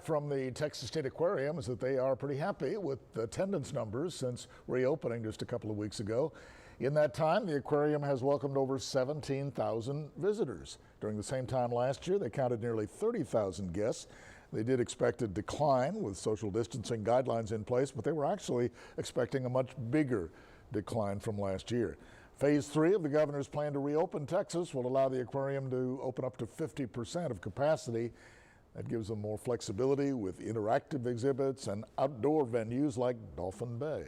From the Texas State Aquarium is that they are pretty happy with the attendance numbers since reopening just a couple of weeks ago. In that time, the aquarium has welcomed over 17,000 visitors. During the same time last year, they counted nearly 30,000 guests. They did expect a decline with social distancing guidelines in place, but they were actually expecting a much bigger decline from last year. Phase 3 of the governor's plan to reopen Texas will allow the aquarium to open up to 50% of capacity. That gives them more flexibility with interactive exhibits and outdoor venues like Dolphin Bay.